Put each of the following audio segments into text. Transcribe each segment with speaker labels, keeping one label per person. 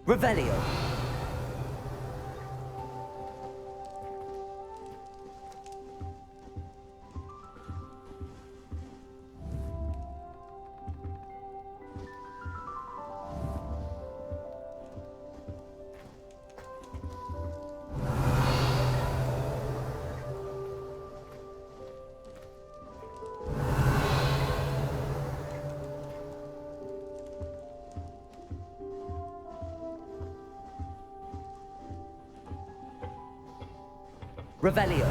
Speaker 1: Revelio. Revelio.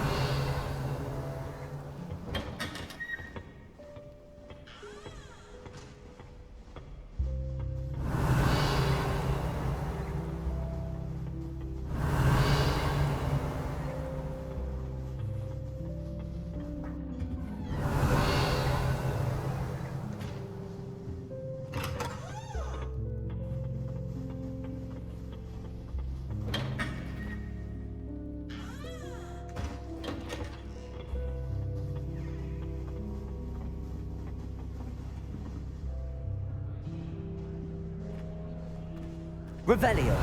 Speaker 1: Revelio.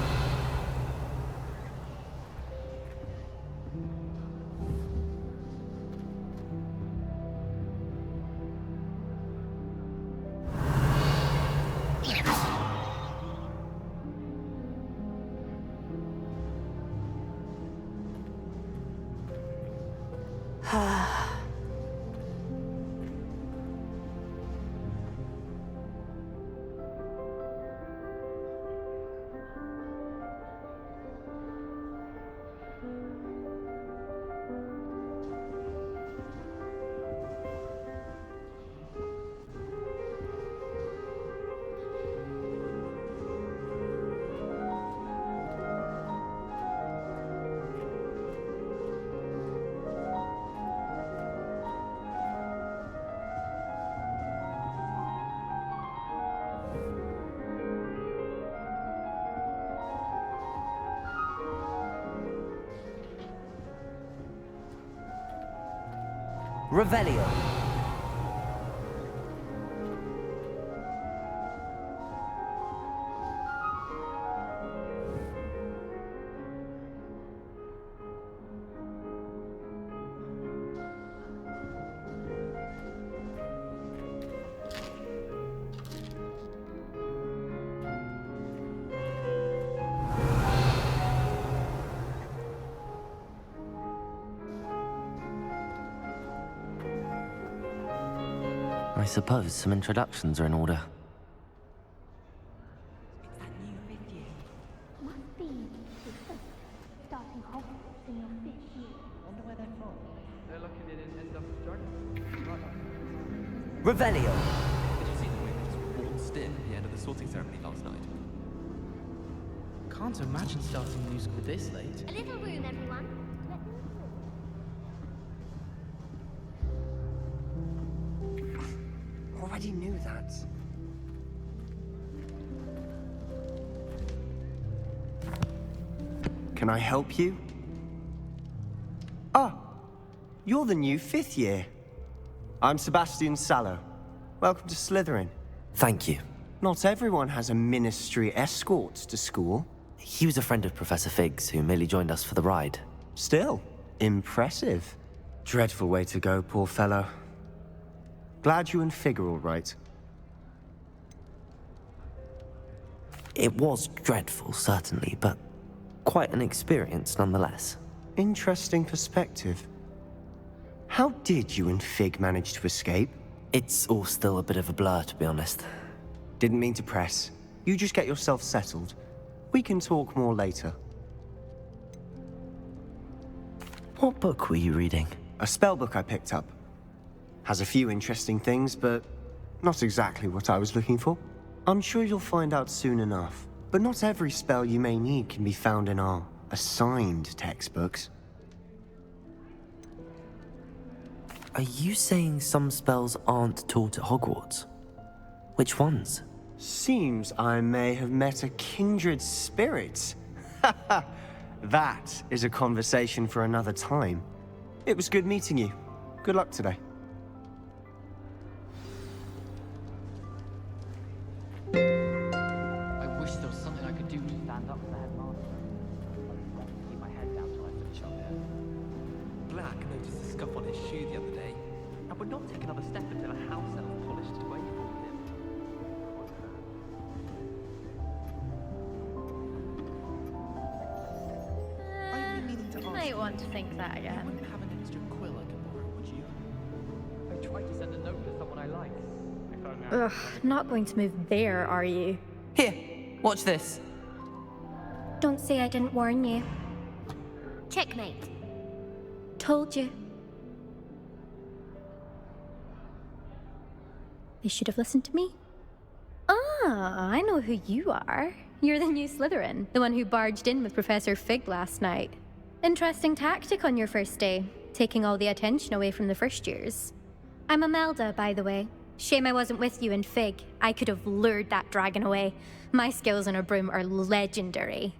Speaker 1: Revelio.
Speaker 2: I suppose some introductions are in order.
Speaker 3: It's that new fifth year.
Speaker 4: Must be the first, starting Hogwarts in your fifth year.
Speaker 3: Wonder where they're from. They're lucky they didn't end up in Jordan.
Speaker 1: Revelio.
Speaker 5: Did you see the way they just waltzed in at the end of the sorting ceremony last night?
Speaker 3: Can't imagine starting new school this late.
Speaker 4: A little room, everyone. Let me
Speaker 6: Already knew that. Can I help you? Ah, you're the new fifth year. I'm Sebastian Sallow. Welcome to Slytherin.
Speaker 2: Thank you.
Speaker 6: Not everyone has a ministry escort to school.
Speaker 2: He was a friend of Professor Fig's who merely joined us for the ride.
Speaker 6: Still, impressive. Dreadful way to go, poor fellow. Glad you and Fig are all right.
Speaker 2: It was dreadful, certainly, but quite an experience nonetheless.
Speaker 6: Interesting perspective. How did you and Fig manage to escape?
Speaker 2: It's all still a bit of a blur, to be honest.
Speaker 6: Didn't mean to press. You just get yourself settled. We can talk more later.
Speaker 2: What book were you reading?
Speaker 6: A spell book I picked up. Has a few interesting things, but not exactly what I was looking for. I'm sure you'll find out soon enough. But not every spell you may need can be found in our assigned textbooks.
Speaker 2: Are you saying some spells aren't taught at Hogwarts? Which ones?
Speaker 6: Seems I may have met a kindred spirit. That is a conversation for another time. It was good meeting you. Good luck today.
Speaker 3: I wish there was
Speaker 5: scuff on his shoe the other day. I would not take another step until a house elf polished it away for him. I've been meaning to
Speaker 7: You
Speaker 5: ask
Speaker 7: might
Speaker 5: you.
Speaker 7: want to think that
Speaker 5: You
Speaker 7: again.
Speaker 5: wouldn't have an extra quill I could borrow, would you?
Speaker 3: I tried to send a note to someone I like. If only I
Speaker 7: Ugh, not going to move there, are you?
Speaker 2: Here, watch this.
Speaker 4: Don't say I didn't warn you. Checkmate. Told you. They should have listened to me.
Speaker 7: Ah, I know who you are. You're the new Slytherin, the one who barged in with Professor Fig last night. Interesting tactic on your first day, taking all the attention away from the first years.
Speaker 4: I'm Imelda, by the way. Shame I wasn't with you in Fig. I could have lured that dragon away. My skills on a broom are legendary.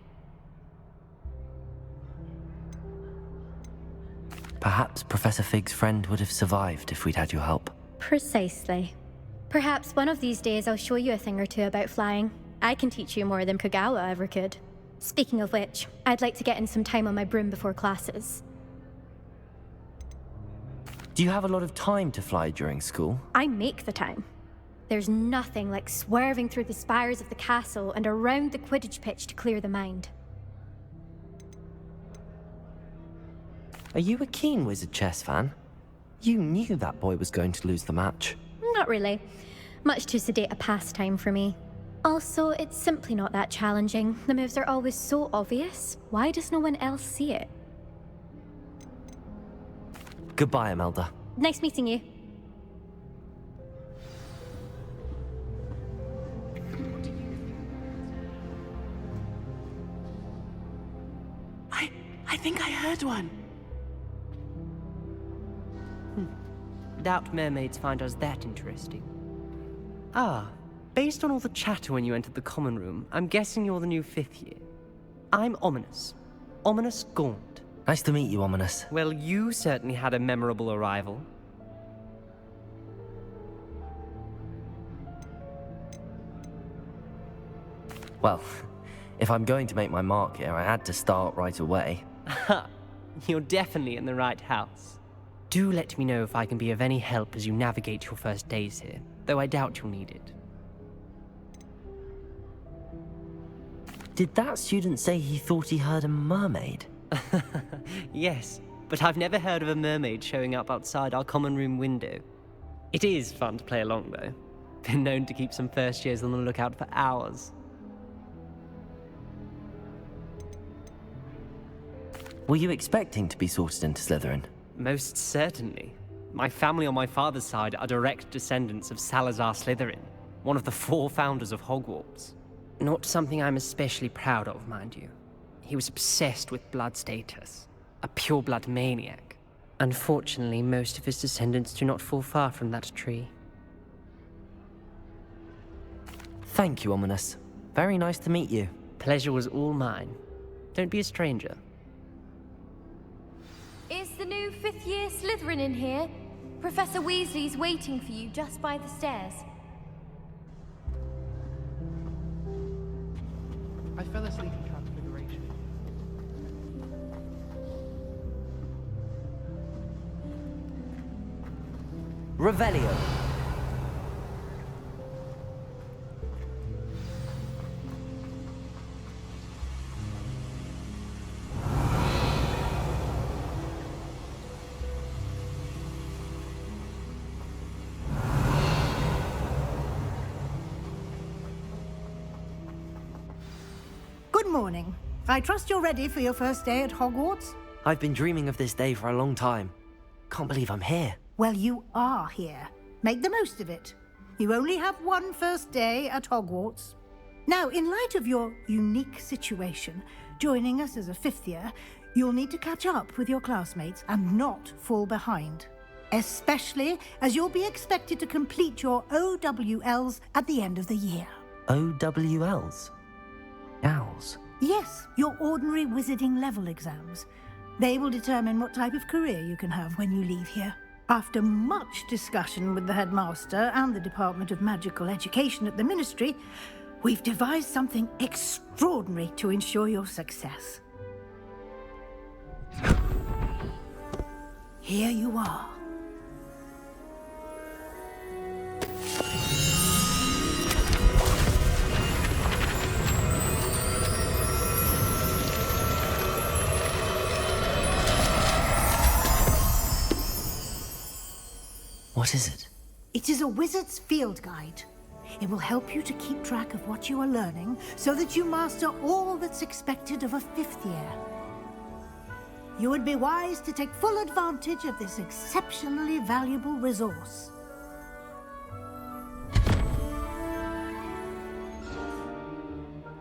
Speaker 2: Perhaps Professor Fig's friend would have survived if we'd had your help.
Speaker 4: Precisely. Perhaps one of these days I'll show you a thing or two about flying. I can teach you more than Kagawa ever could. Speaking of which, I'd like to get in some time on my broom before classes.
Speaker 2: Do you have a lot of time to fly during school?
Speaker 4: I make the time. There's nothing like swerving through the spires of the castle and around the Quidditch pitch to clear the mind.
Speaker 2: Are you a keen Wizard chess fan? You knew that boy was going to lose the match.
Speaker 4: Not really. Much too sedate a pastime for me. Also, it's simply not that challenging. The moves are always so obvious. Why does no one else see it?
Speaker 2: Goodbye, Imelda.
Speaker 4: Nice meeting you.
Speaker 8: I think I heard one.
Speaker 9: Doubt mermaids find us that interesting. Ah, based on all the chatter when you entered the common room, I'm guessing you're the new 5th year. I'm Ominous. Ominous Gaunt.
Speaker 2: Nice to meet you, Ominous.
Speaker 9: Well, you certainly had a memorable arrival.
Speaker 2: Well, if I'm going to make my mark here, I had to start right away.
Speaker 9: Ha! You're definitely in the right house. Do let me know if I can be of any help as you navigate your first days here, though I doubt you'll need it.
Speaker 2: Did that student say he thought he heard a mermaid?
Speaker 9: Yes, but I've never heard of a mermaid showing up outside our common room window. It is fun to play along, though. Been known to keep some first years on the lookout for hours.
Speaker 2: Were you expecting to be sorted into Slytherin?
Speaker 9: Most certainly. My family on my father's side are direct descendants of Salazar Slytherin, one of the 4 founders of Hogwarts. Not something I'm especially proud of, mind you. He was obsessed with blood status, a pure-blood maniac. Unfortunately, most of his descendants do not fall far from that tree.
Speaker 2: Thank you, Ominous. Very nice to meet you.
Speaker 9: Pleasure was all mine. Don't be a stranger.
Speaker 10: Is the new 5th year Slytherin in here? Professor Weasley's waiting for you just by the stairs.
Speaker 3: I fell asleep in Transfiguration.
Speaker 1: Revelio.
Speaker 8: Good morning. I trust you're ready for your first day at Hogwarts?
Speaker 2: I've been dreaming of this day for a long time. Can't believe I'm here.
Speaker 8: Well, you are here. Make the most of it. You only have one first day at Hogwarts. Now, in light of your unique situation, joining us as a 5th year, you'll need to catch up with your classmates and not fall behind. Especially as you'll be expected to complete your OWLs at the end of the year.
Speaker 2: OWLs? Owls?
Speaker 8: Yes, your ordinary wizarding level exams. They will determine what type of career you can have when you leave here. After much discussion with the headmaster and the Department of Magical Education at the Ministry, we've devised something extraordinary to ensure your success. here you are.
Speaker 2: What is it?
Speaker 8: It is a wizard's field guide. It will help you to keep track of what you are learning so that you master all that's expected of a 5th year. You would be wise to take full advantage of this exceptionally valuable resource.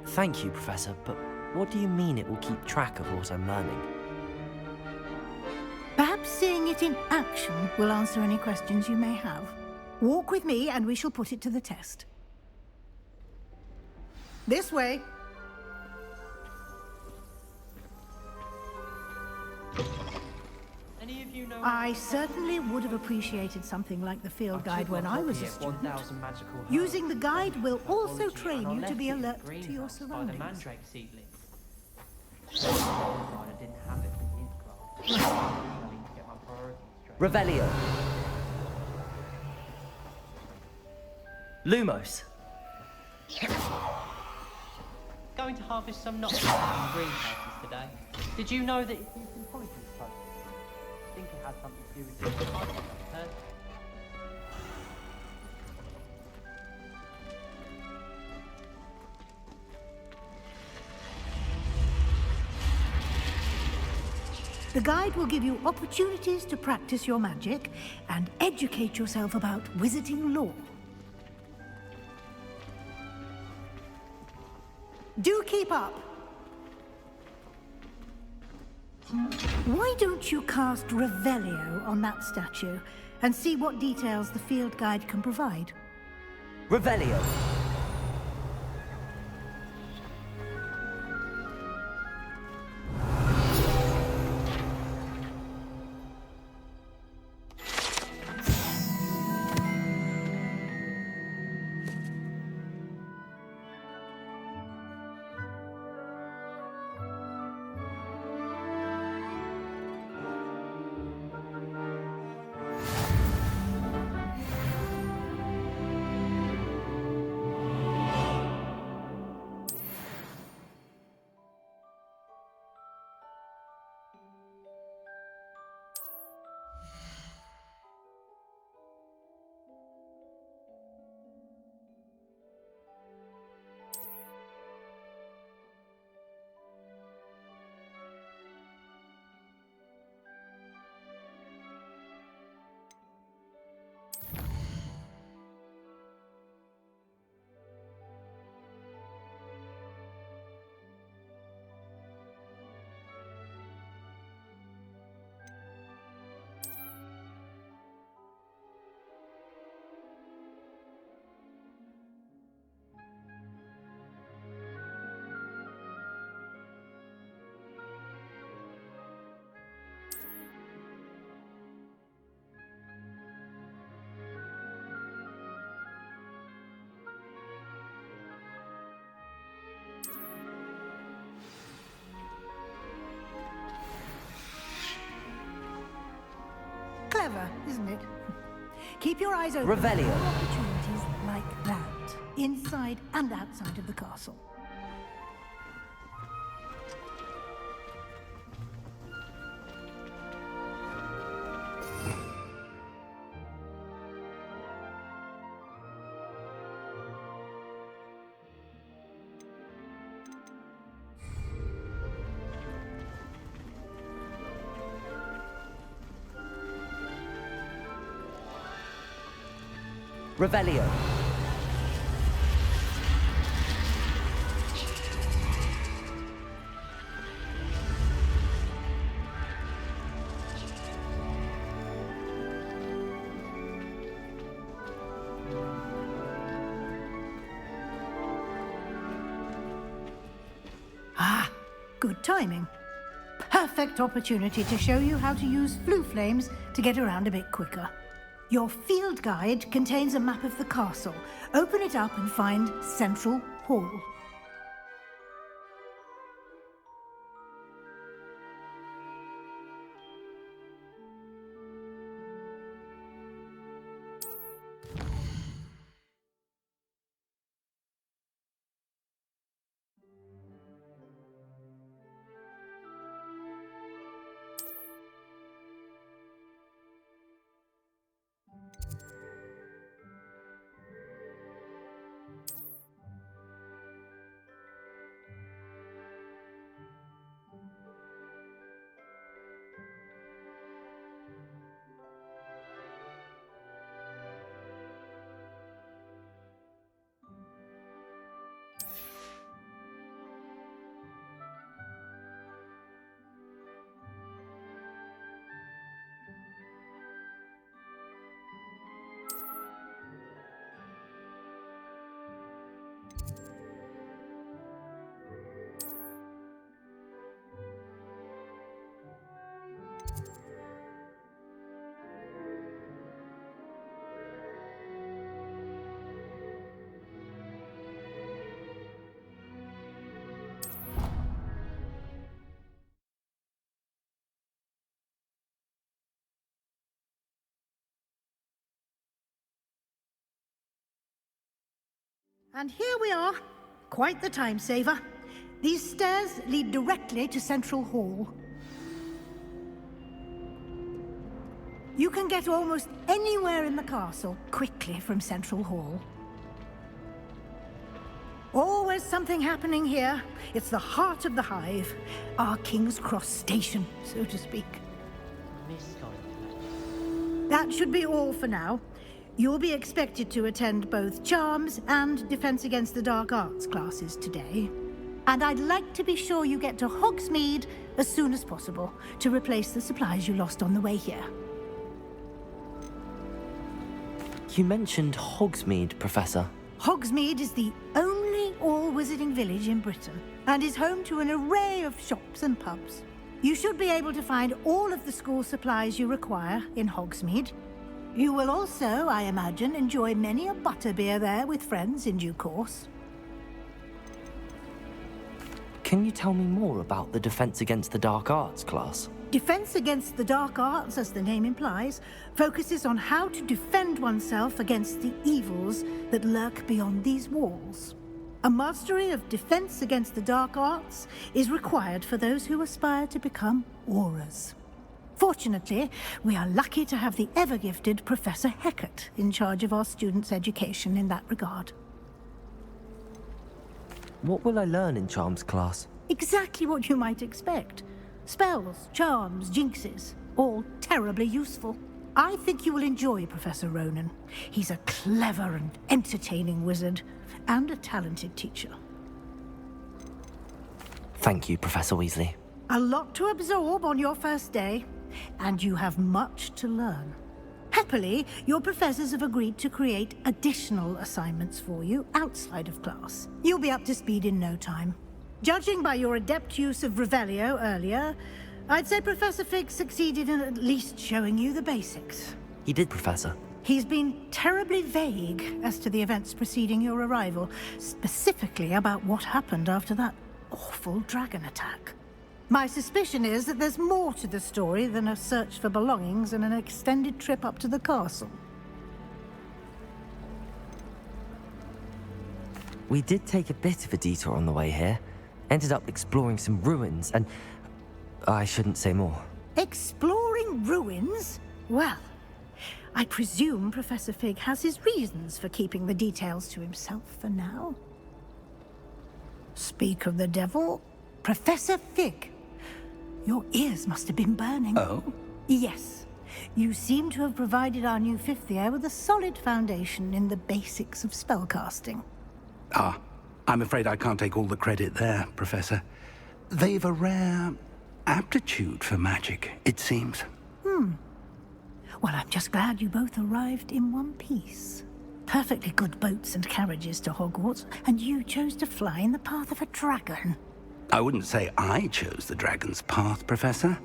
Speaker 2: Thank you, Professor, but what do you mean it will keep track of what I'm learning?
Speaker 8: Perhaps seeing it in action will answer any questions you may have. Walk with me and we shall put it to the test. This way.
Speaker 9: Any of you know
Speaker 8: I certainly would have appreciated something like the field guide when I was a student. Using the guide will also train you to be alert to your surroundings.
Speaker 5: Mandrake seedling. I didn't have it in his class. I need to get my priorities straight.
Speaker 1: Revelio. Lumos.
Speaker 5: Going to harvest some nuts from greenhouses today. Did you know that if you can poison post, I think it has something to do with your heard?
Speaker 8: The guide will give you opportunities to practice your magic and educate yourself about wizarding lore. Do keep up! Why don't you cast Revelio on that statue and see what details the field guide can provide?
Speaker 1: Revelio.
Speaker 8: Clever, isn't it? Keep your eyes open
Speaker 1: Revelio.
Speaker 8: for opportunities like that, inside and outside of the castle.
Speaker 1: Revelio.
Speaker 8: Ah, good timing. Perfect opportunity to show you how to use flue flames to get around a bit quicker. Your field guide contains a map of the castle. Open it up and find Central Hall. And here we are. Quite the time saver. These stairs lead directly to Central Hall. You can get almost anywhere in the castle quickly from Central Hall. Always something happening here. It's the heart of the Hive. Our King's Cross station, so to speak. That should be all for now. You'll be expected to attend both Charms and Defense Against the Dark Arts classes today. And I'd like to be sure you get to Hogsmeade as soon as possible to replace the supplies you lost on the way here.
Speaker 2: You mentioned Hogsmeade, Professor.
Speaker 8: Hogsmeade is the only all-wizarding village in Britain and is home to an array of shops and pubs. You should be able to find all of the school supplies you require in Hogsmeade. You will also, I imagine, enjoy many a butterbeer there with friends in due course.
Speaker 2: Can you tell me more about the Defense Against the Dark Arts class?
Speaker 8: Defense Against the Dark Arts, as the name implies, focuses on how to defend oneself against the evils that lurk beyond these walls. A mastery of Defense Against the Dark Arts is required for those who aspire to become Aurors. Fortunately, we are lucky to have the ever-gifted Professor Hecat in charge of our students' education in that regard.
Speaker 2: What will I learn in Charms class?
Speaker 8: Exactly what you might expect. Spells, charms, jinxes, all terribly useful. I think you will enjoy Professor Ronan. He's a clever and entertaining wizard, and a talented teacher.
Speaker 2: Thank you, Professor Weasley.
Speaker 8: A lot to absorb on your first day, and you have much to learn. Happily, your professors have agreed to create additional assignments for you outside of class. You'll be up to speed in no time. Judging by your adept use of Revelio earlier, I'd say Professor Fig succeeded in at least showing you the basics.
Speaker 2: He did, Professor.
Speaker 8: He's been terribly vague as to the events preceding your arrival, specifically about what happened after that awful dragon attack. My suspicion is that there's more to the story than a search for belongings and an extended trip up to the castle.
Speaker 2: We did take a bit of a detour on the way here. Ended up exploring some ruins and... I shouldn't say more.
Speaker 8: Exploring ruins? Well, I presume Professor Fig has his reasons for keeping the details to himself for now. Speak of the devil, Professor Fig. Your ears must have been burning.
Speaker 11: Oh?
Speaker 8: Yes. You seem to have provided our new fifth year with a solid foundation in the basics of spellcasting.
Speaker 11: Ah, I'm afraid I can't take all the credit there, Professor. They've a rare aptitude for magic, it seems.
Speaker 8: Well, I'm just glad you both arrived in one piece. Perfectly good boats and carriages to Hogwarts, and you chose to fly in the path of a dragon.
Speaker 11: I wouldn't say I chose the dragon's path, Professor.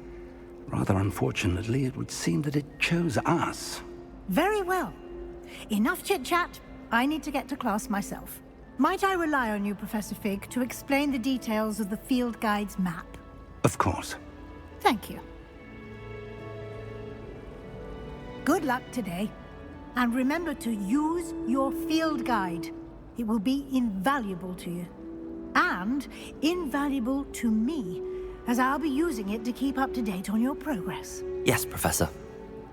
Speaker 11: Rather unfortunately, it would seem that it chose us.
Speaker 8: Very well. Enough chit-chat. I need to get to class myself. Might I rely on you, Professor Fig, to explain the details of the field guide's map?
Speaker 11: Of course.
Speaker 8: Thank you. Good luck today. And remember to use your field guide. It will be invaluable to you. And invaluable to me, as I'll be using it to keep up to date on your progress.
Speaker 2: Yes, Professor.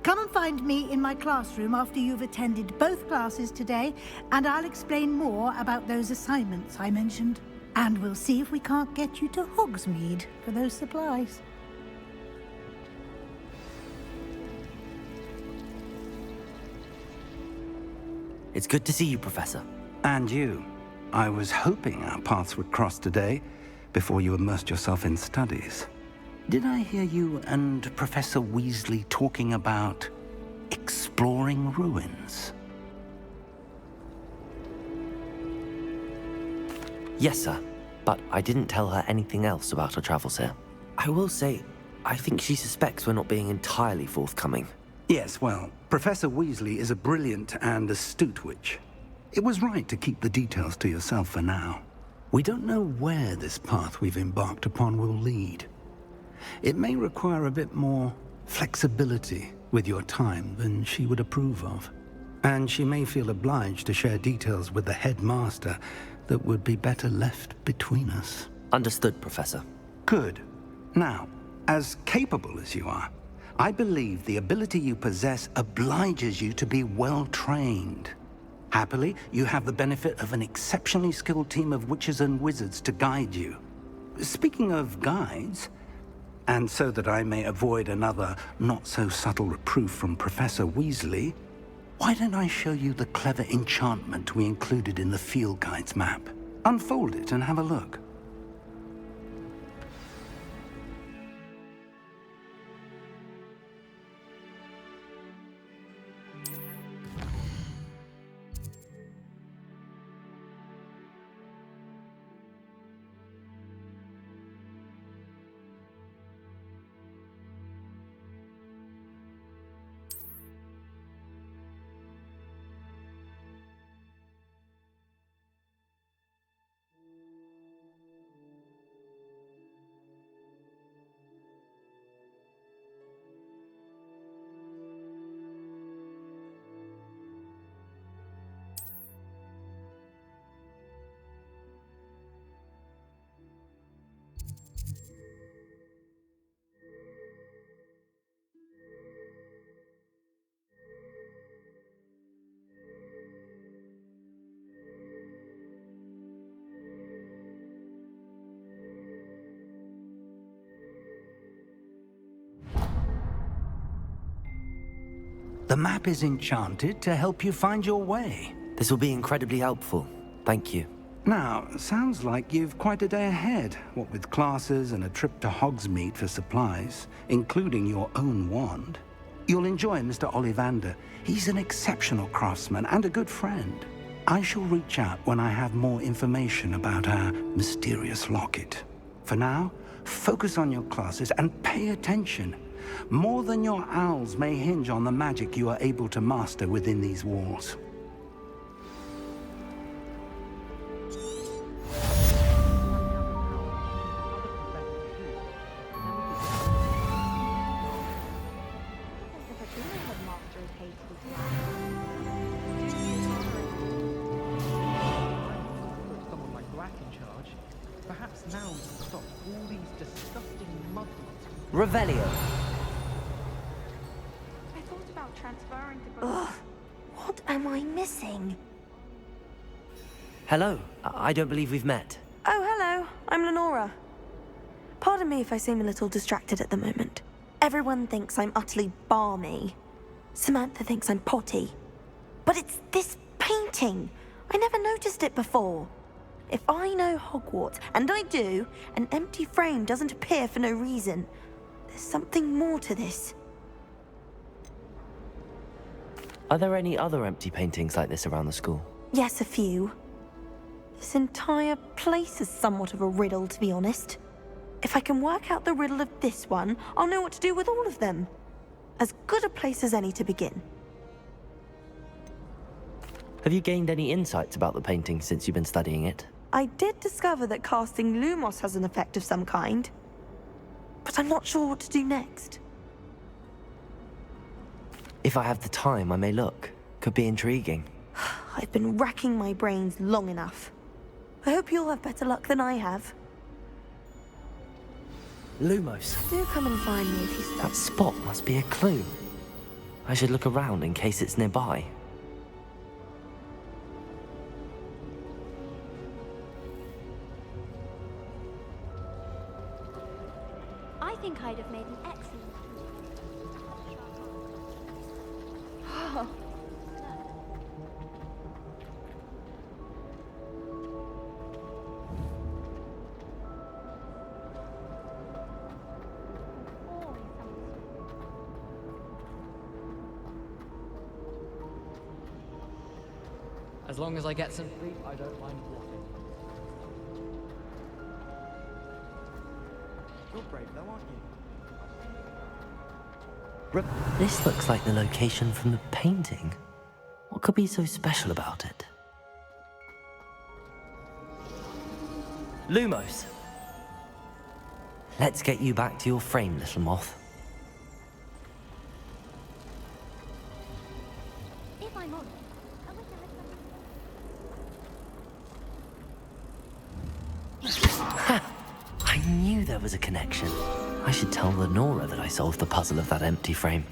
Speaker 8: Come and find me in my classroom after you've attended both classes today, and I'll explain more about those assignments I mentioned. And we'll see if we can't get you to Hogsmeade for those supplies.
Speaker 2: It's good to see you, Professor.
Speaker 11: And you. I was hoping our paths would cross today, before you immersed yourself in studies. Did I hear you and Professor Weasley talking about exploring ruins?
Speaker 2: Yes, sir. But I didn't tell her anything else about our travels here. I will say, I think she suspects we're not being entirely forthcoming.
Speaker 11: Yes, well, Professor Weasley is a brilliant and astute witch. It was right to keep the details to yourself for now. We don't know where this path we've embarked upon will lead. It may require a bit more flexibility with your time than she would approve of. And she may feel obliged to share details with the headmaster that would be better left between us.
Speaker 2: Understood, Professor.
Speaker 11: Good. Now, as capable as you are, I believe the ability you possess obliges you to be well trained. Happily, you have the benefit of an exceptionally skilled team of witches and wizards to guide you. Speaking of guides, and so that I may avoid another not-so-subtle reproof from Professor Weasley, why don't I show you the clever enchantment we included in the field guide's map? Unfold it and have a look. The map is enchanted to help you find your way.
Speaker 2: This will be incredibly helpful. Thank you.
Speaker 11: Now, sounds like you've quite a day ahead, what with classes and a trip to Hogsmeade for supplies, including your own wand. You'll enjoy Mr. Ollivander. He's an exceptional craftsman and a good friend. I shall reach out when I have more information about our mysterious locket. For now, focus on your classes and pay attention. More than your owls may hinge on the magic you are able to master within these walls.
Speaker 3: Someone like Black in charge. Perhaps now we can stop all these disgusting muggles.
Speaker 1: Revelio.
Speaker 10: I thought about transferring to...
Speaker 7: Ugh, what am I missing?
Speaker 2: Hello. I don't believe we've met.
Speaker 7: Oh, hello. I'm Lenora. Pardon me if I seem a little distracted at the moment. Everyone thinks I'm utterly balmy. Samantha thinks I'm potty. But it's this painting. I never noticed it before. If I know Hogwarts, and I do, an empty frame doesn't appear for no reason. There's something more to this.
Speaker 2: Are there any other empty paintings like this around the school?
Speaker 7: Yes, a few. This entire place is somewhat of a riddle, to be honest. If I can work out the riddle of this one, I'll know what to do with all of them. As good a place as any to begin.
Speaker 2: Have you gained any insights about the painting since you've been studying it?
Speaker 7: I did discover that casting Lumos has an effect of some kind. But I'm not sure what to do next.
Speaker 2: If I have the time, I may look. Could be intriguing.
Speaker 7: I've been racking my brains long enough. I hope you'll have better luck than I have.
Speaker 2: Lumos.
Speaker 7: Do come and find me if you stop.
Speaker 2: That spot must be a clue. I should look around in case it's nearby.
Speaker 10: I think I'd have made an excellent...
Speaker 3: As long as I get some sleep, I don't mind walking. You're brave though, aren't you?
Speaker 2: This looks like the location from the painting. What could be so special about it? Lumos! Let's get you back to your frame, little moth.
Speaker 10: If I'm honest,
Speaker 2: was a connection. I should tell Lenora that I solved the puzzle of that empty frame.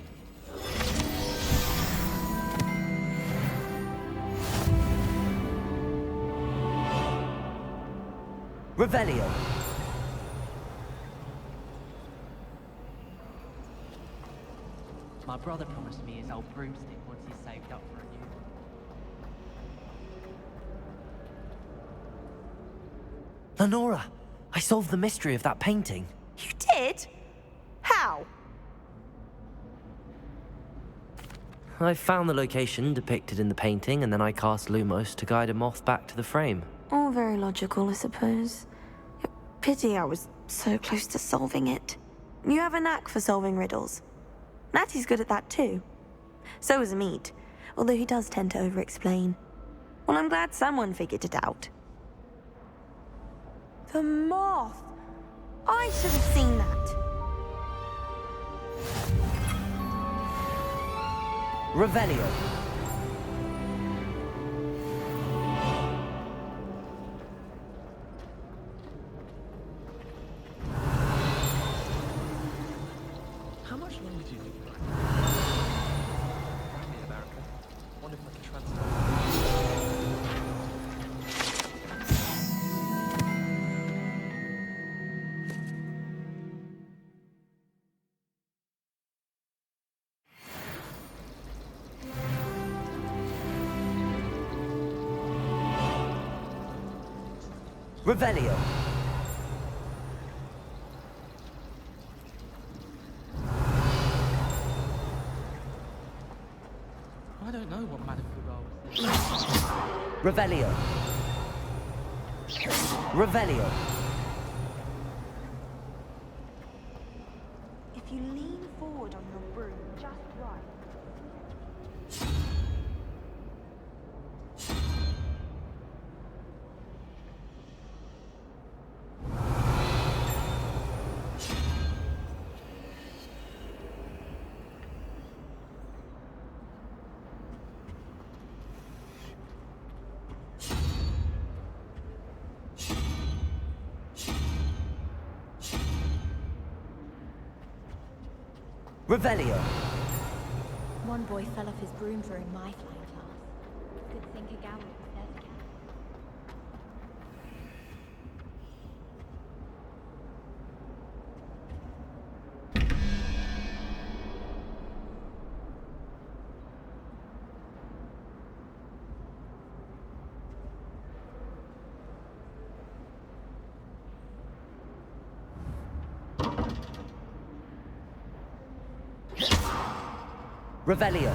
Speaker 1: Revelio.
Speaker 5: My brother promised me his old broomstick once he's saved up for a new one.
Speaker 2: Lenora, I solved the mystery of that painting.
Speaker 12: You did? How?
Speaker 2: I found the location depicted in the painting, and then I cast Lumos to guide a moth back to the frame.
Speaker 12: All very logical, I suppose. Pity I was so close to solving it. You have a knack for solving riddles. Natty's good at that too. So is Amit, although he does tend to over-explain. Well, I'm glad someone figured it out. The moth! I should have seen that.
Speaker 1: Revelio.
Speaker 3: How much longer do you think you'll in America? Wonder if I can transfer.
Speaker 1: Revelio.
Speaker 3: I don't know what Madame Fouras was thinking.
Speaker 1: Revelio. Revelio.
Speaker 12: If you lean forward on your broom just right.
Speaker 1: Revelio.
Speaker 10: One boy fell off his broom during my flying class. Good thing Kagawa was there to catch him.
Speaker 1: Revelio.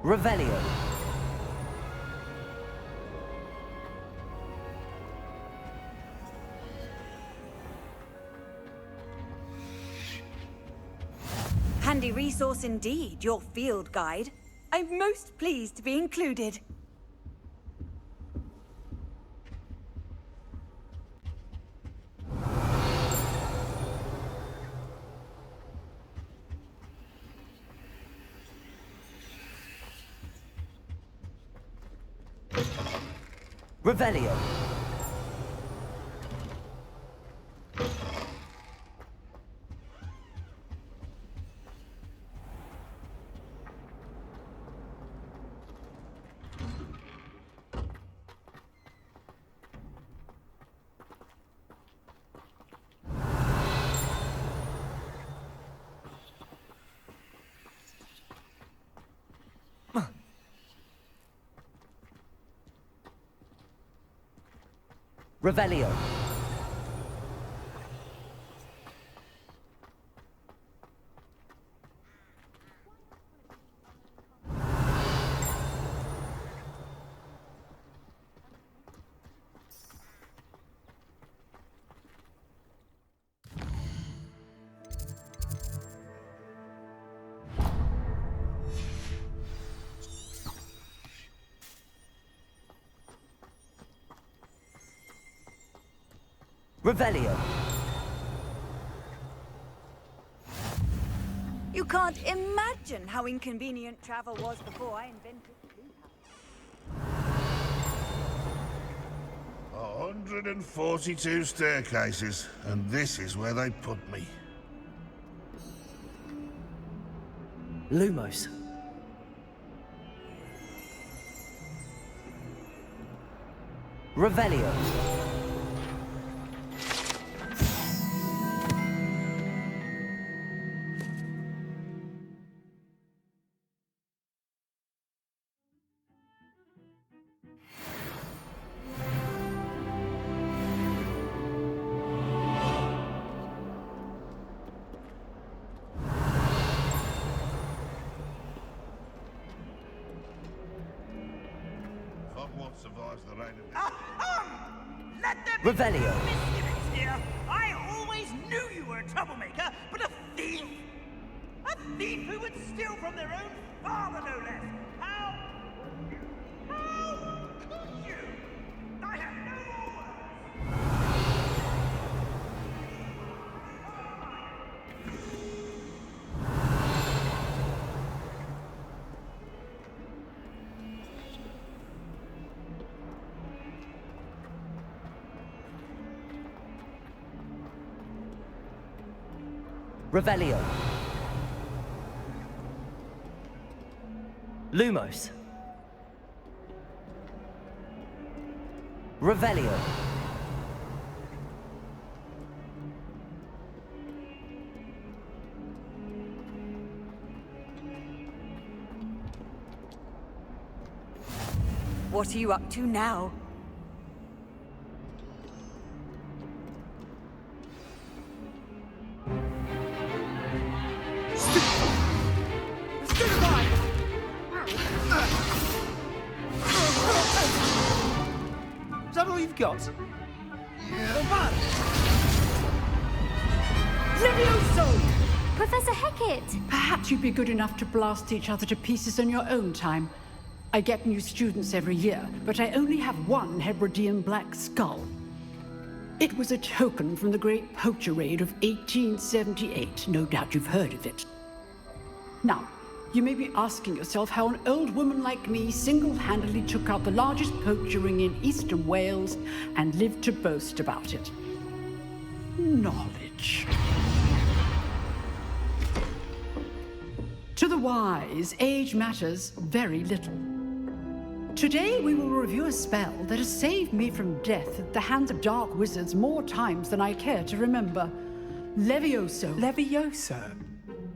Speaker 1: Revelio.
Speaker 13: Handy resource indeed, your field guide. I'm most pleased to be included.
Speaker 1: Revelio. Revelio. Revelio.
Speaker 13: You can't imagine how inconvenient travel was before I invented Blue House.
Speaker 14: 142 staircases, and this is where they put me.
Speaker 2: Lumos.
Speaker 1: Revelio.
Speaker 14: Hogwarts survives the rain of
Speaker 15: Let there be
Speaker 1: Revelio.
Speaker 15: misgivings here. I always knew you were a troublemaker, but a thief? A thief who would steal from their own father, no less. How could you? I have no more words.
Speaker 1: Revelio.
Speaker 2: Lumos.
Speaker 1: Revelio.
Speaker 13: What are you up to now?
Speaker 3: Is that all you've got?
Speaker 16: Levioso!
Speaker 4: Professor Hecat!
Speaker 16: Perhaps you'd be good enough to blast each other to pieces in your own time. I get new students every year, but I only have one Hebridean black skull. It was a token from the Great Poacher Raid of 1878. No doubt you've heard of it. Now, you may be asking yourself how an old woman like me single-handedly took out the largest poacher ring in eastern Wales and lived to boast about it. Knowledge. To the wise, age matters very little. Today we will review a spell that has saved me from death at the hands of dark wizards more times than I care to remember. Levioso.
Speaker 9: Levioso?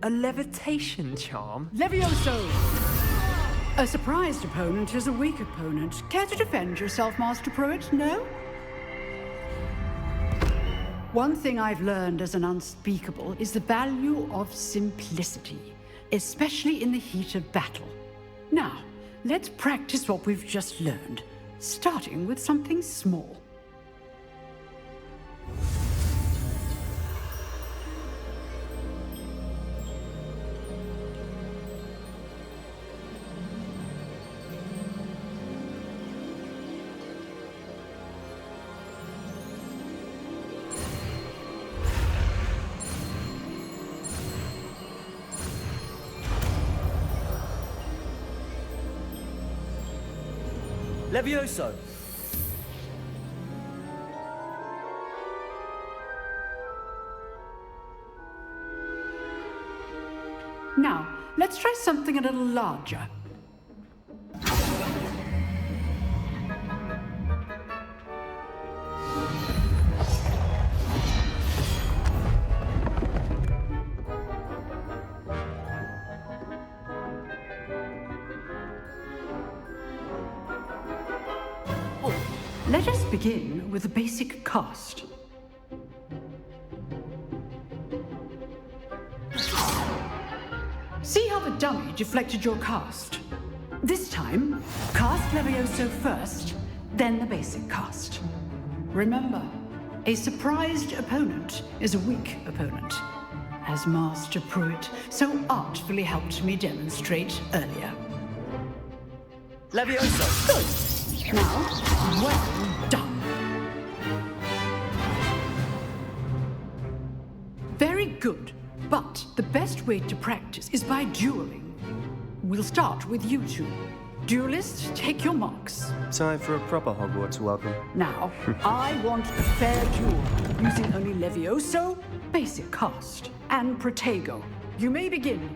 Speaker 9: A levitation charm?
Speaker 16: Levioso! A surprised opponent is a weak opponent. Care to defend yourself, Master Pruitt? No? One thing I've learned as an unspeakable is the value of simplicity, especially in the heat of battle. Now, let's practice what we've just learned, starting with something small.
Speaker 1: Levioso.
Speaker 16: Now, let's try something a little larger. Let us begin begin with the basic cast. See how the dummy deflected your cast? This time, cast Levioso first, then the basic cast. Remember, a surprised opponent is a weak opponent, as Master Pruitt so artfully helped me demonstrate earlier.
Speaker 2: Levioso!
Speaker 16: Good! Now, well done. Very good, but the best way to practice is by dueling. We'll start with you two. Duelists, take your marks.
Speaker 6: Time for a proper Hogwarts welcome.
Speaker 16: Now, I want a fair duel, using only Levioso, basic cast, and Protego. You may begin.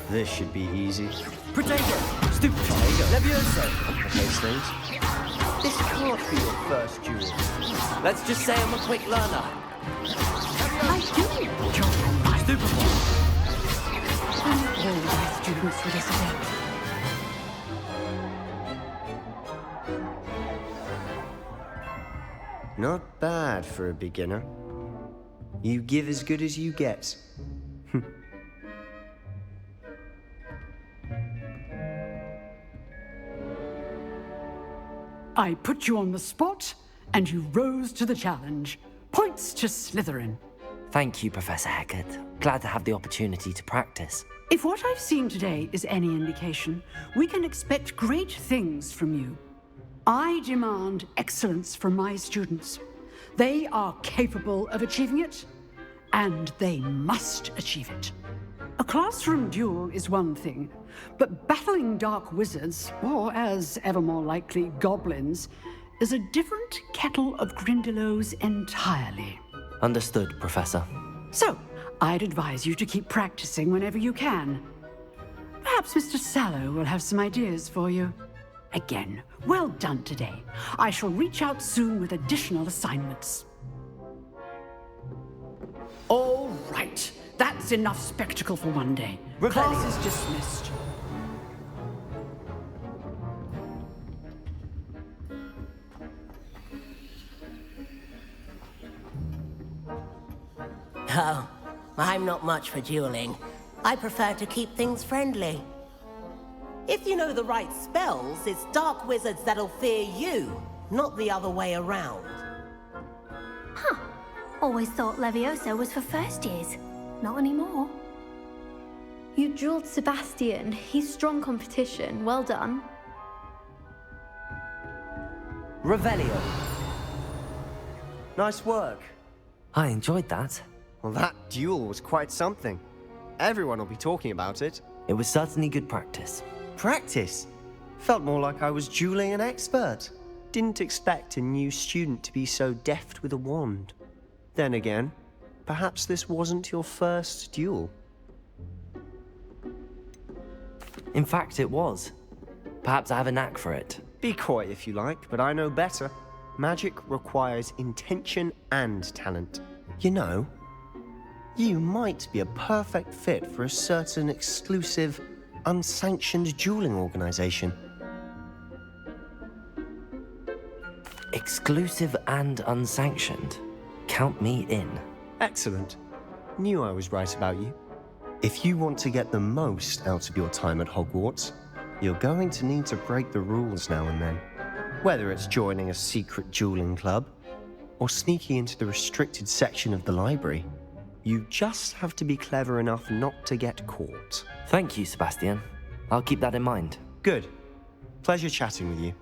Speaker 6: This should be easy.
Speaker 2: Protego! Stupid Protego! Levioso!
Speaker 6: Those things. This can't be your first duel.
Speaker 2: Let's just say I'm a quick learner.
Speaker 16: I do enjoy my
Speaker 2: Stupid one!
Speaker 16: all my students with this event.
Speaker 6: Not bad for a beginner. You give as good as you get.
Speaker 16: I put you on the spot, and you rose to the challenge. Points to Slytherin.
Speaker 2: Thank you, Professor Hecat. Glad to have the opportunity to practice.
Speaker 16: If what I've seen today is any indication, we can expect great things from you. I demand excellence from my students. They are capable of achieving it, and they must achieve it. A classroom duel is one thing, but battling dark wizards, or as ever more likely, goblins, is a different kettle of Grindylows entirely.
Speaker 2: Understood, Professor.
Speaker 16: So, I'd advise you to keep practicing whenever you can. Perhaps Mr. Sallow will have some ideas for you. Again, well done today. I shall reach out soon with additional assignments. All right. That's enough spectacle for one day. Class is dismissed.
Speaker 17: Oh, I'm not much for dueling. I prefer to keep things friendly. If you know the right spells, it's dark wizards that'll fear you, not the other way around.
Speaker 4: Huh. Always thought Levioso was for first years. Not anymore.
Speaker 7: You dueled Sebastian. He's strong competition. Well done.
Speaker 1: Revelio.
Speaker 6: Nice work.
Speaker 2: I enjoyed that.
Speaker 6: Well, that duel was quite something. Everyone will be talking about it.
Speaker 2: It was certainly good practice.
Speaker 6: Practice? Felt more like I was dueling an expert. Didn't expect a new student to be so deft with a wand. Then again, perhaps this wasn't your first duel.
Speaker 2: In fact, it was. Perhaps I have a knack for it.
Speaker 6: Be coy if you like, but I know better. Magic requires intention and talent. You know, you might be a perfect fit for a certain exclusive, unsanctioned dueling organization.
Speaker 2: Exclusive and unsanctioned. Count me in.
Speaker 6: Excellent. Knew I was right about you. If you want to get the most out of your time at Hogwarts, you're going to need to break the rules now and then. Whether it's joining a secret dueling club, or sneaking into the restricted section of the library, you just have to be clever enough not to get caught.
Speaker 2: Thank you, Sebastian. I'll keep that in mind.
Speaker 6: Good. Pleasure chatting with you.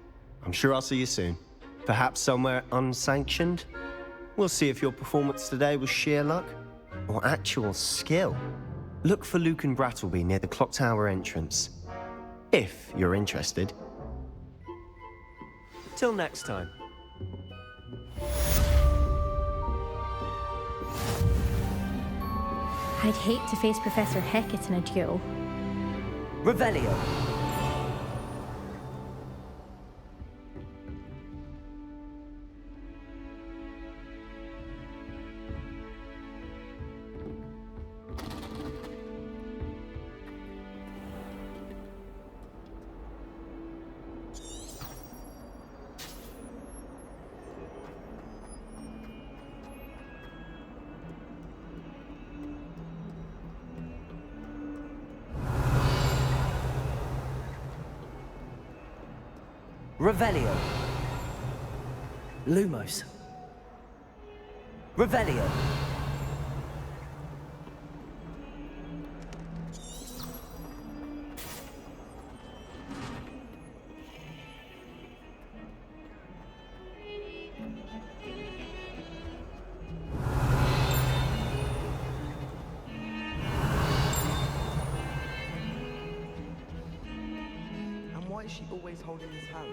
Speaker 6: I'm sure I'll see you soon. Perhaps somewhere unsanctioned? We'll see if your performance today was sheer luck or actual skill. Look for Luke and Brattleby near the clock tower entrance, if you're interested. Till next time.
Speaker 7: I'd hate to face Professor Hecat in a duel.
Speaker 1: Revelio. Revelio.
Speaker 2: Lumos.
Speaker 1: Revelio.
Speaker 18: And why is she always holding his hand?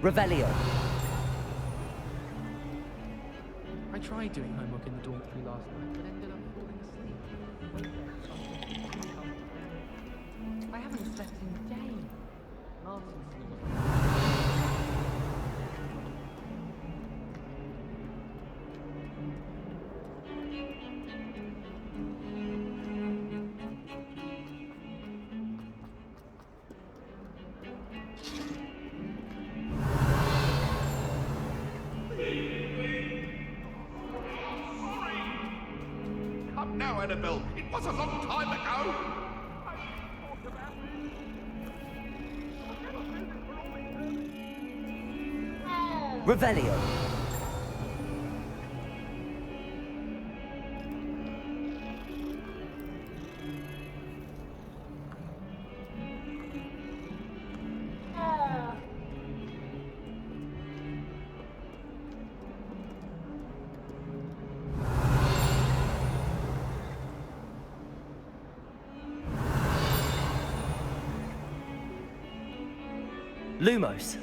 Speaker 1: Revelio.
Speaker 3: I tried doing homework in the dormitory last night, but ended up falling asleep. I haven't slept in days. Martin's
Speaker 19: Come now, Annabelle. It was a long time ago.
Speaker 1: Revelio.
Speaker 2: Lumos.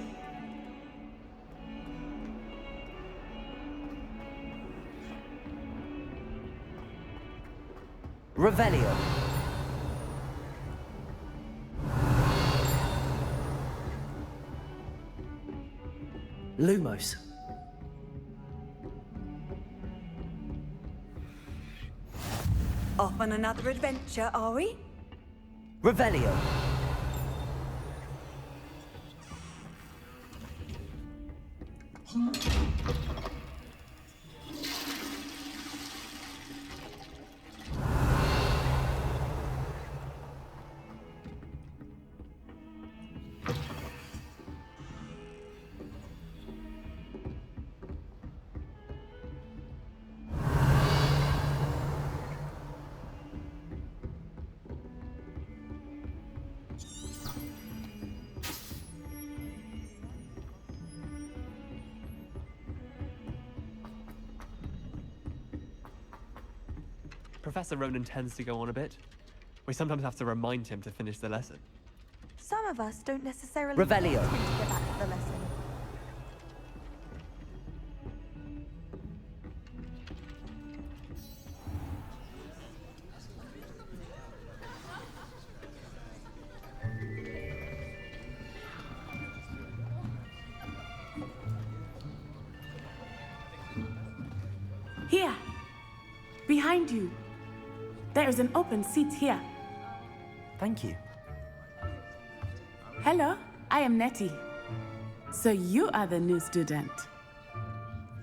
Speaker 1: Revelio.
Speaker 2: Lumos.
Speaker 13: Off on another adventure, are we?
Speaker 1: Revelio.
Speaker 20: Professor Ronan tends to go on a bit. We sometimes have to remind him to finish the lesson.
Speaker 12: Some of us don't necessarily
Speaker 1: Revelio.
Speaker 12: want him to get back to the lesson.
Speaker 21: Here! Behind you! There is an open seat here.
Speaker 2: Thank you.
Speaker 21: Hello, I am Nettie. So you are the new student.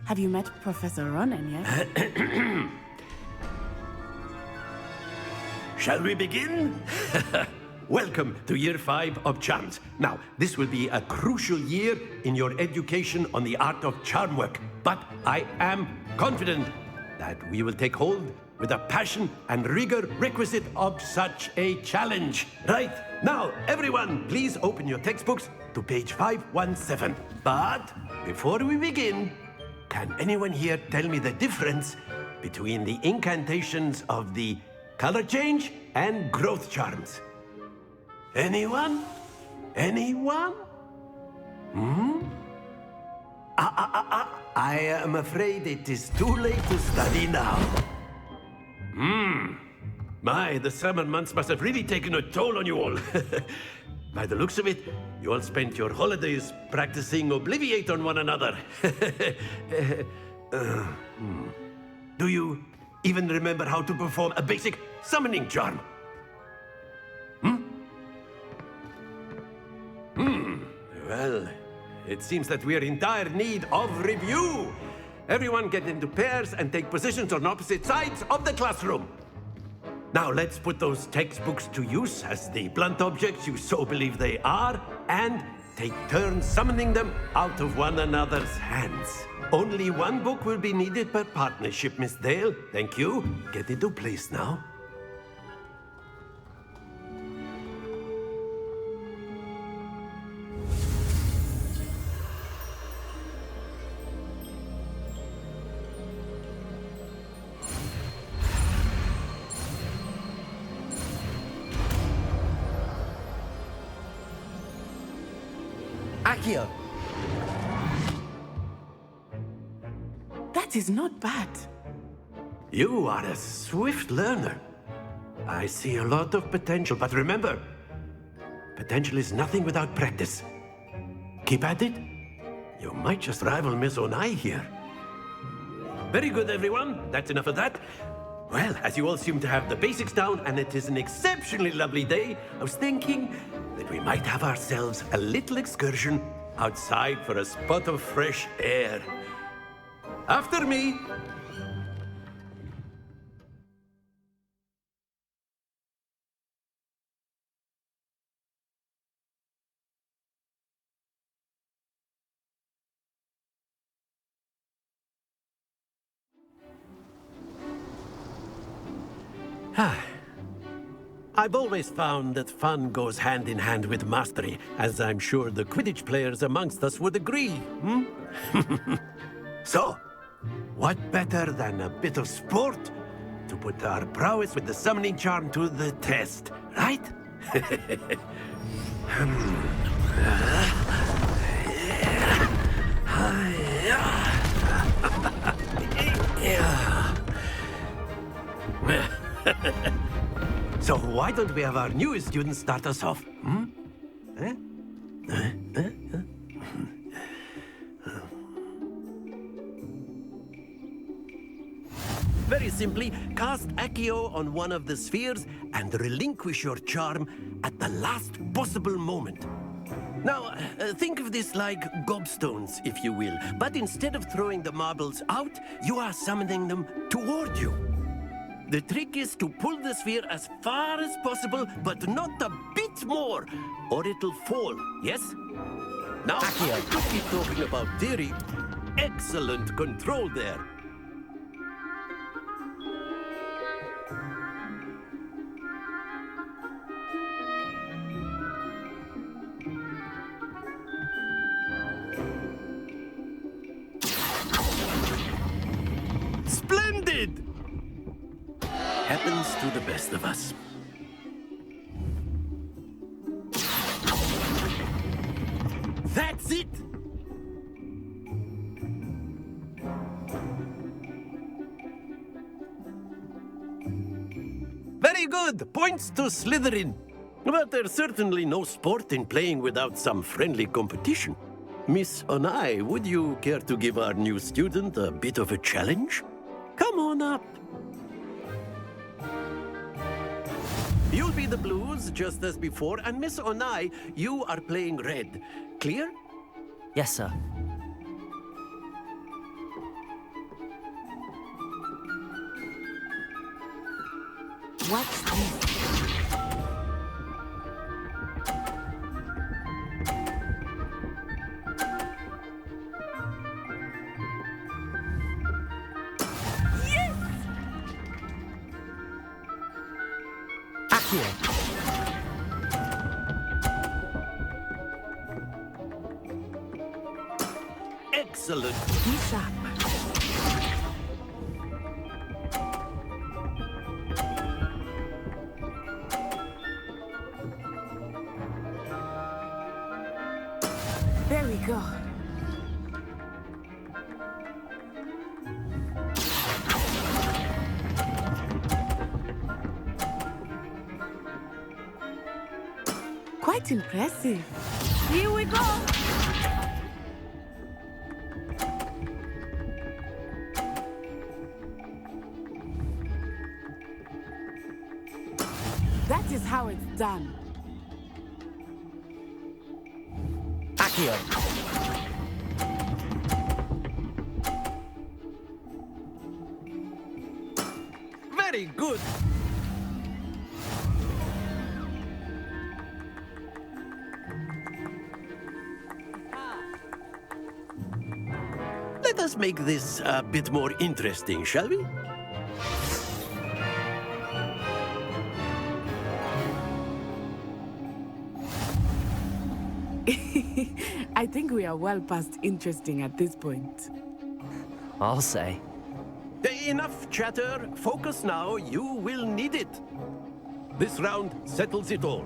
Speaker 21: Have you met Professor Ronan yet?
Speaker 22: Shall we begin? Welcome to Year 5 of Charms. Now, this will be a crucial year in your education on the art of charm work, but I am confident that we will take hold with the passion and rigor requisite of such a challenge. Right, now, everyone, please open your textbooks to page 517. But before we begin, can anyone here tell me the difference between the incantations of the color change and growth charms? Anyone? Anyone? I am afraid it is too late to study now. My, the summer months must have really taken a toll on you all. By the looks of it, you all spent your holidays practicing Obliviate on one another. Do you even remember how to perform a basic summoning charm? Well, it seems that we are in dire need of review. Everyone get into pairs and take positions on opposite sides of the classroom. Now let's put those textbooks to use as the blunt objects you so believe they are, and take turns summoning them out of one another's hands. Only one book will be needed per partnership, Miss Dale. Thank you. Get into place now.
Speaker 1: Accio!
Speaker 21: That is not bad.
Speaker 22: You are a swift learner. I see a lot of potential, but remember, potential is nothing without practice. Keep at it. You might just rival Miss Onai here. Very good, everyone. That's enough of that. Well, as you all seem to have the basics down, and it is an exceptionally lovely day, I was thinking that we might have ourselves a little excursion outside for a spot of fresh air. After me. I've always found that fun goes hand in hand with mastery, as I'm sure the Quidditch players amongst us would agree, So, what better than a bit of sport to put our prowess with the summoning charm to the test, right? So why don't we have our newest student start us off? Very simply, cast Accio on one of the spheres and relinquish your charm at the last possible moment. Now, think of this like gobstones, if you will, but instead of throwing the marbles out, you are summoning them toward you. The trick is to pull the sphere as far as possible, but not a bit more, or it'll fall, yes? Now, I could keep talking about theory. Excellent control there. Splendid! Happens to the best of us. That's it! Very good! Points to Slytherin. But there's certainly no sport in playing without some friendly competition. Miss Onai, would you care to give our new student a bit of a challenge? Come on up. You'll be the blues, just as before, and Miss Onai, you are playing red. Clear?
Speaker 2: Yes, sir.
Speaker 21: What's this?
Speaker 22: Excellent.
Speaker 21: Be sharp. There we go. Quite impressive. Here we go! That is how it's done.
Speaker 2: Accio.
Speaker 22: Very good. Let us make this a bit more interesting, shall we?
Speaker 21: I think we are well past interesting at this point.
Speaker 2: I'll say.
Speaker 22: Enough chatter. Focus now. You will need it. This round settles it all.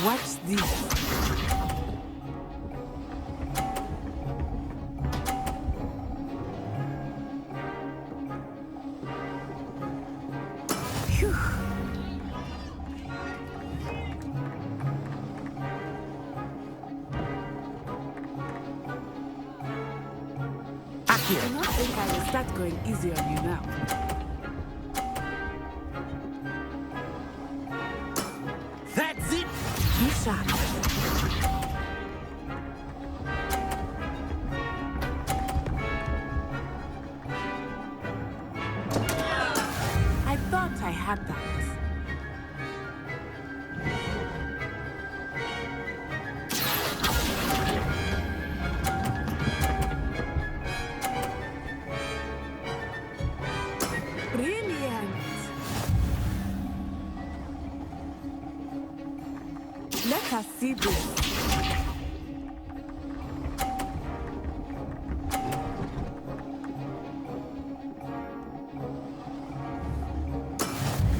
Speaker 21: Watch this. Phew. I do not think I will start going easy on you now.
Speaker 22: That's it!
Speaker 21: Be sharp. I thought I had that. Brilliant! Let us see this.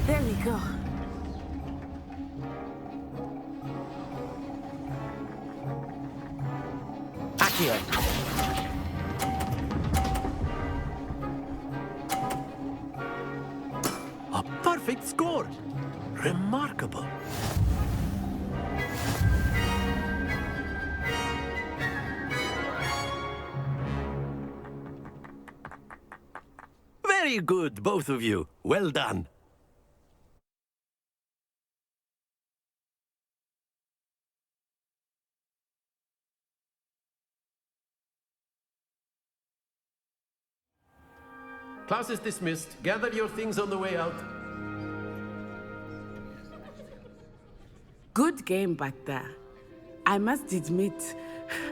Speaker 21: There we go.
Speaker 2: Accio.
Speaker 22: A perfect score. Remarkable. Very good, both of you. Well done. Class is dismissed. Gather your things on the way out.
Speaker 21: Good game back there. I must admit,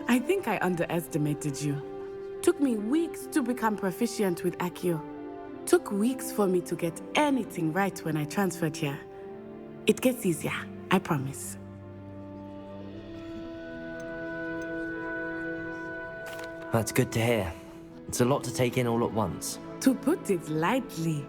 Speaker 21: I think I underestimated you. Took me weeks to become proficient with Accio. Took weeks for me to get anything right when I transferred here. It gets easier, I promise.
Speaker 2: That's good to hear. It's a lot to take in all at once.
Speaker 21: To put it lightly,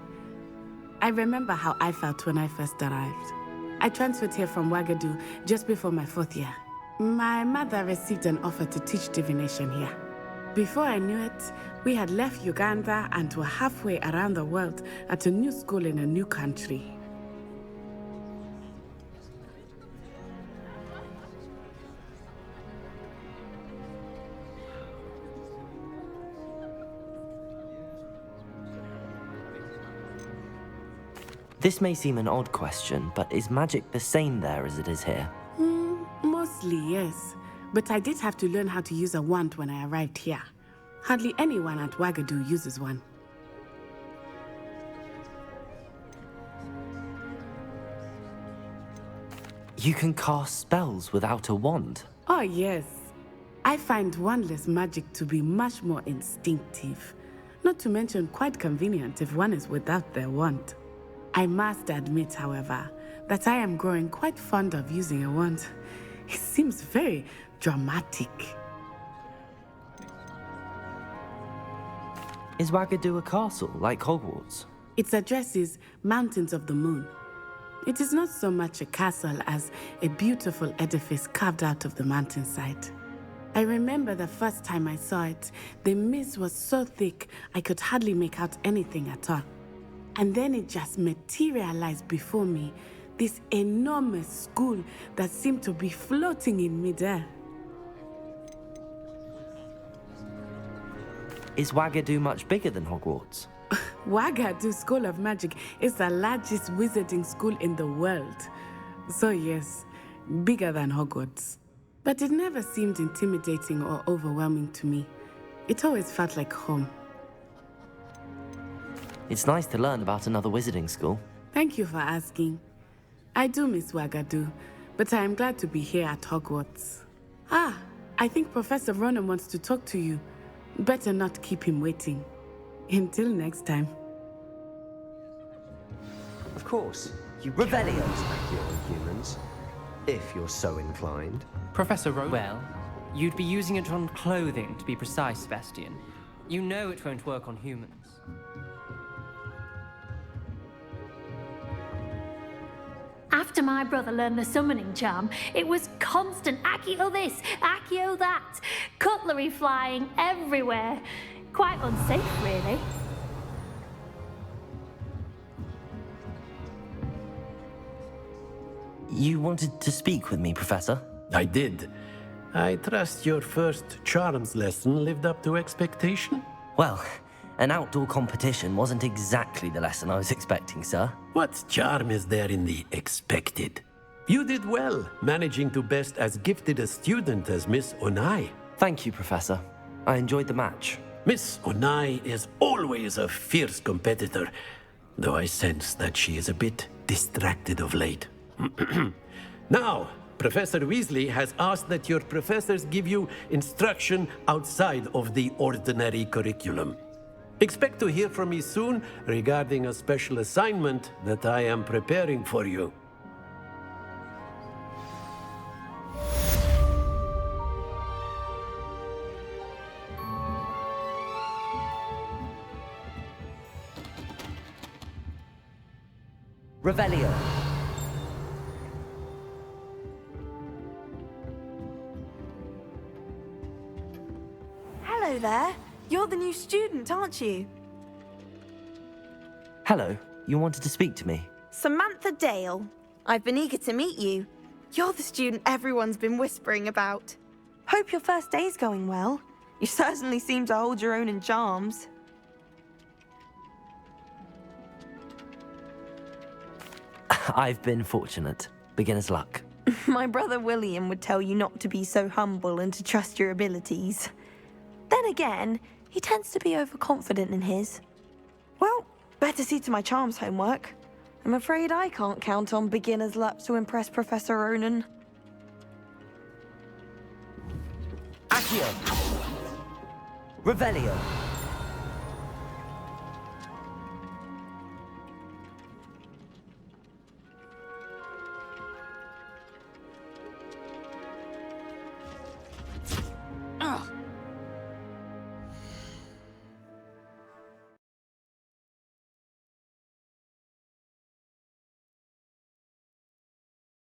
Speaker 21: I remember how I felt when I first arrived. I transferred here from Ouagadougou just before my 4th year. My mother received an offer to teach divination here. Before I knew it, we had left Uganda and were halfway around the world at a new school in a new country.
Speaker 2: This may seem an odd question, but is magic the same there as it is here?
Speaker 21: Mostly, yes. But I did have to learn how to use a wand when I arrived here. Hardly anyone at Ouagadougou uses one.
Speaker 2: You can cast spells without a wand?
Speaker 21: Oh, yes. I find wandless magic to be much more instinctive. Not to mention quite convenient if one is without their wand. I must admit, however, that I am growing quite fond of using a wand. It seems very dramatic.
Speaker 2: Is Ouagadougou a castle, like Hogwarts?
Speaker 21: Its address is Mountains of the Moon. It is not so much a castle as a beautiful edifice carved out of the mountainside. I remember the first time I saw it, the mist was so thick I could hardly make out anything at all. And then it just materialized before me, this enormous school that seemed to be floating in midair.
Speaker 2: Is Wagadu much bigger than Hogwarts?
Speaker 21: Wagadu School of Magic is the largest wizarding school in the world. So yes, bigger than Hogwarts. But it never seemed intimidating or overwhelming to me. It always felt like home.
Speaker 2: It's nice to learn about another wizarding school.
Speaker 21: Thank you for asking. I do miss Wagadu, but I am glad to be here at Hogwarts. Ah, I think Professor Ronan wants to talk to you. Better not keep him waiting. Until next time.
Speaker 6: Of course, you can attack your own humans, if you're so inclined.
Speaker 9: Professor Ronan? Well, you'd be using it on clothing, to be precise, Sebastian. You know it won't work on humans.
Speaker 8: After my brother learned the summoning charm, it was constant Accio this, Accio that. Cutlery flying everywhere. Quite unsafe, really.
Speaker 2: You wanted to speak with me, Professor?
Speaker 22: I did. I trust your first charms lesson lived up to expectation?
Speaker 2: Well, an outdoor competition wasn't exactly the lesson I was expecting, sir.
Speaker 22: What charm is there in the expected? You did well, managing to best as gifted a student as Miss Onai.
Speaker 2: Thank you, Professor. I enjoyed the match.
Speaker 22: Miss Onai is always a fierce competitor, though I sense that she is a bit distracted of late. Now, Professor Weasley has asked that your professors give you instruction outside of the ordinary curriculum. Expect to hear from me soon regarding a special assignment that I am preparing for you.
Speaker 2: Revelio.
Speaker 12: Hello there. You're the new student, aren't you?
Speaker 2: Hello. You wanted to speak to me?
Speaker 12: Samantha Dale. I've been eager to meet you. You're the student everyone's been whispering about. Hope your first day's going well. You certainly seem to hold your own in charms.
Speaker 2: I've been fortunate. Beginner's luck.
Speaker 12: My brother William would tell you not to be so humble and to trust your abilities. Then again, he tends to be overconfident in his. Well, better see to my charms homework. I'm afraid I can't count on beginner's luck to impress Professor Ronan.
Speaker 2: Accio. Revelio.